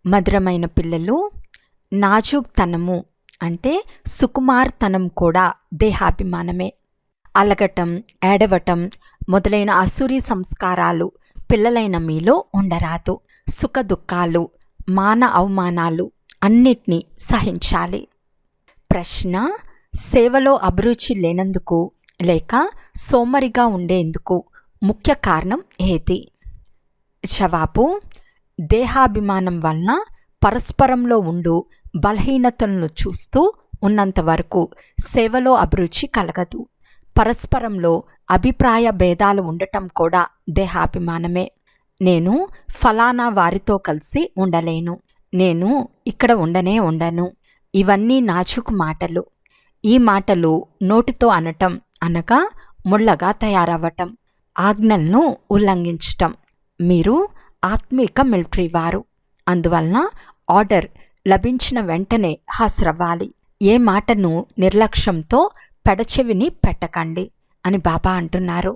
మధురమైన పిల్లలు, నాజూక్తనము అంటే సుకుమార్తనం కూడా దేహాభిమానమే. అలగటం, ఏడవటం మొదలైన అసూరి సంస్కారాలు పిల్లలైన మీలో ఉండరాదు. సుఖదుఖాలు, మాన అవమానాలు అన్నిటినీ సహించాలి. ప్రశ్న: సేవలో అభిరుచి లేనందుకు లేక సోమరిగా ఉండేందుకు ముఖ్య కారణం ఏది? జవాబు: దేహాభిమానం వలన పరస్పరంలో ఉండు బలహీనతలను చూస్తూ ఉన్నంత వరకు సేవలో అభిరుచి కలగదు. పరస్పరంలో అభిప్రాయ భేదాలు ఉండటం కూడా దేహాభిమానమే. నేను ఫలానా వారితో కలిసి ఉండలేను, నేను ఇక్కడ ఉండను, ఇవన్నీ నాజూకు మాటలు. ఈ మాటలు నోటితో అనటం అనగా ముళ్ళగా తయారవ్వటం, ఆజ్ఞలను ఉల్లంఘించటం. మీరు ఆత్మీక మిలిటరీ వారు, అందువలన ఆర్డర్ లభించిన వెంటనే హాజరవ్వాలి. ఏ మాటను నిర్లక్ష్యంతో పెడచెవిని పెట్టకండి అని బాబా అంటున్నారు.